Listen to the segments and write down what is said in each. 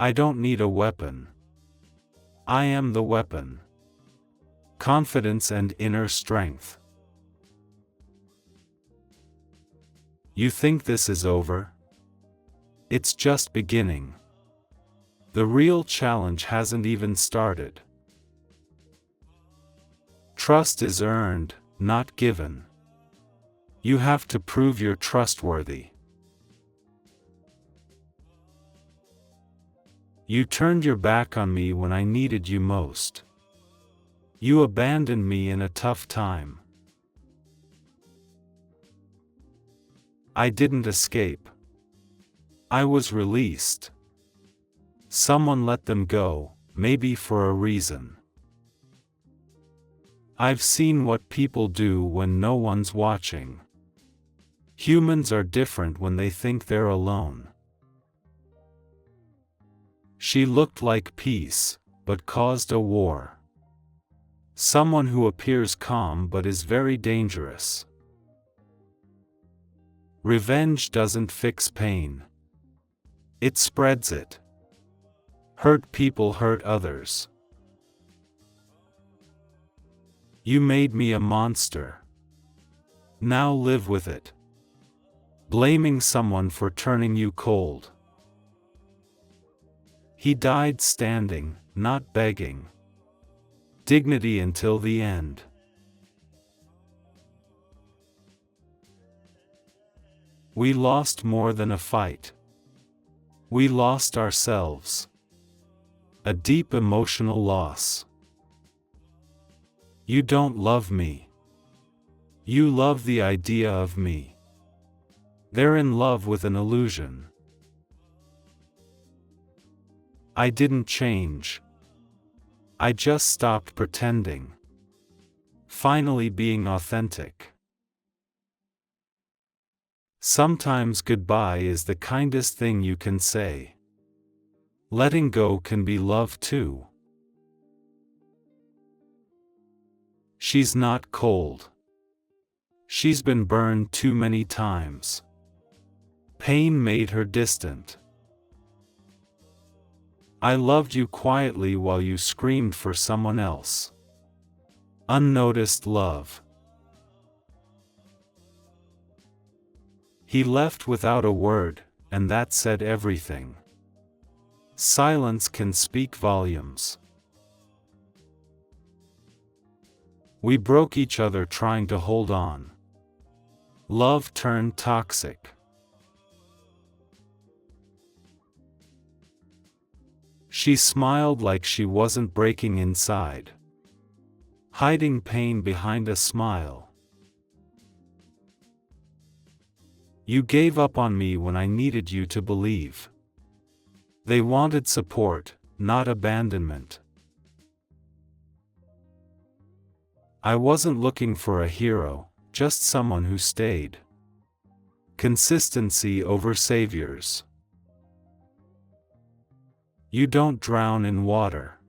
I don't need a weapon. I am the weapon. Confidence and inner strength. You think this is over? It's just beginning. The real challenge hasn't even started. Trust is earned, not given. You have to prove you're trustworthy. You turned your back on me when I needed you most. You abandoned me in a tough time. I didn't escape. I was released. Someone let them go, maybe for a reason. I've seen what people do when no one's watching. Humans are different when they think they're alone. She looked like peace, but caused a war. Someone who appears calm but is very dangerous. Revenge doesn't fix pain. It spreads it. Hurt people hurt others. You made me a monster. Now live with it. Blaming someone for turning you cold. He died standing, not begging. Dignity until the end. We lost more than a fight. We lost ourselves. A deep emotional loss. You don't love me. You love the idea of me. They're in love with an illusion. I didn't change. I just stopped pretending. Finally being authentic. Sometimes goodbye is the kindest thing you can say. Letting go can be love too. She's not cold. She's been burned too many times. Pain made her distant. I loved you quietly while you screamed for someone else. Unnoticed love. He left without a word, and that said everything. Silence can speak volumes. We broke each other trying to hold on. Love turned toxic. She smiled like she wasn't breaking inside. Hiding pain behind a smile. You gave up on me when I needed you to believe. They wanted support, not abandonment. I wasn't looking for a hero, just someone who stayed. Consistency over saviors. You don't drown in water.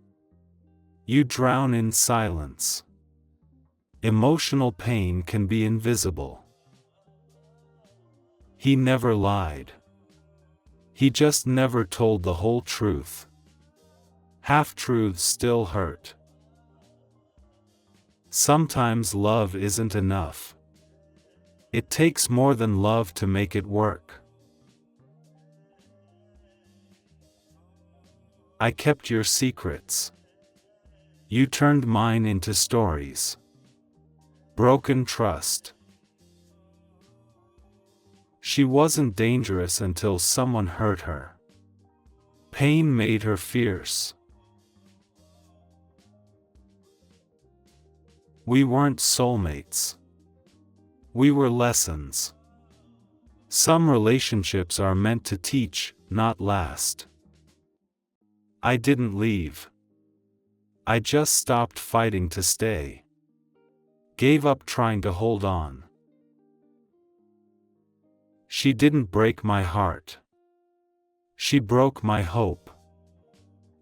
You drown in silence. Emotional pain can be invisible. He never lied. He just never told the whole truth. Half-truths still hurt. Sometimes love isn't enough. It takes more than love to make it work. I kept your secrets. You turned mine into stories. Broken trust. She wasn't dangerous until someone hurt her. Pain made her fierce. We weren't soulmates. We were lessons. Some relationships are meant to teach, not last. I didn't leave. I just stopped fighting to stay. Gave up trying to hold on. She didn't break my heart. She broke my hope.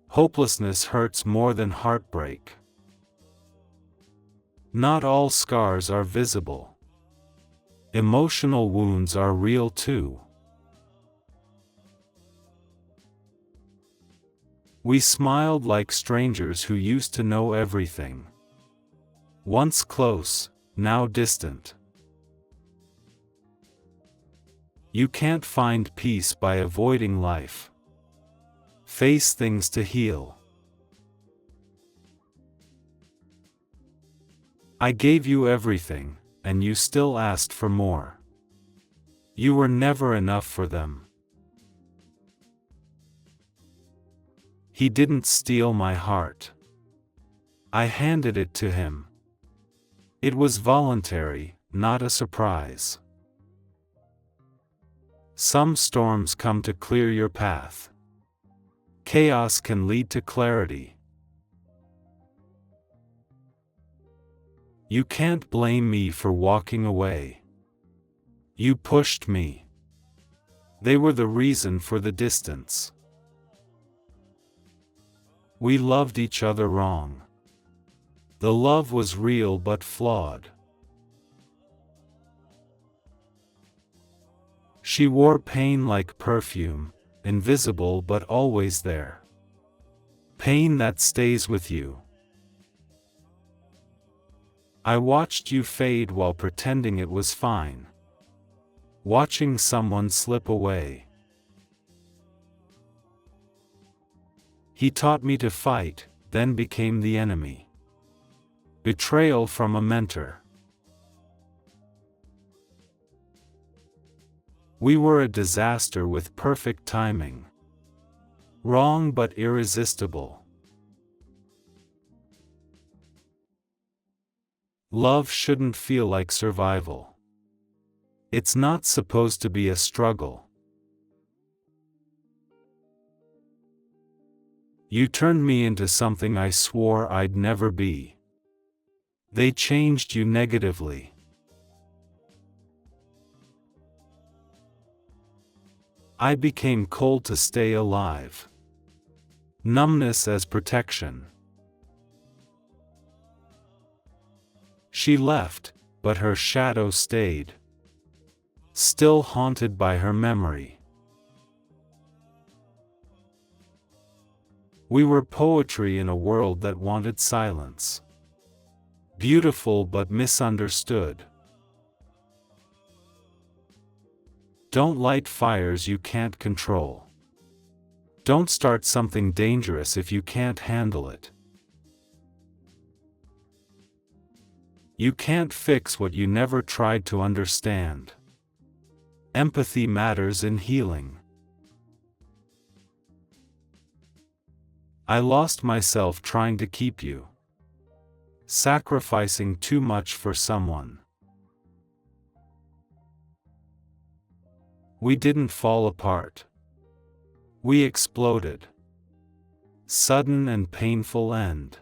Hopelessness hurts more than heartbreak. Not all scars are visible. Emotional wounds are real too. We smiled like strangers who used to know everything. Once close, now distant. You can't find peace by avoiding life. Face things to heal. I gave you everything, and you still asked for more. You were never enough for them. He didn't steal my heart. I handed it to him. It was voluntary, not a surprise. Some storms come to clear your path. Chaos can lead to clarity. You can't blame me for walking away. You pushed me. They were the reason for the distance. We loved each other wrong. The love was real but flawed. She wore pain like perfume, invisible but always there. Pain that stays with you. I watched you fade while pretending it was fine. Watching someone slip away. He taught me to fight, then became the enemy. Betrayal from a mentor. We were a disaster with perfect timing. Wrong but irresistible. Love shouldn't feel like survival. It's not supposed to be a struggle. You turned me into something I swore I'd never be. They changed you negatively. I became cold to stay alive. Numbness as protection. She left, but her shadow stayed. Still haunted by her memory. We were poetry in a world that wanted silence. Beautiful but misunderstood. Don't light fires you can't control. Don't start something dangerous if you can't handle it. You can't fix what you never tried to understand. Empathy matters in healing. I lost myself trying to keep you. Sacrificing too much for someone. We didn't fall apart. We exploded. Sudden and painful end.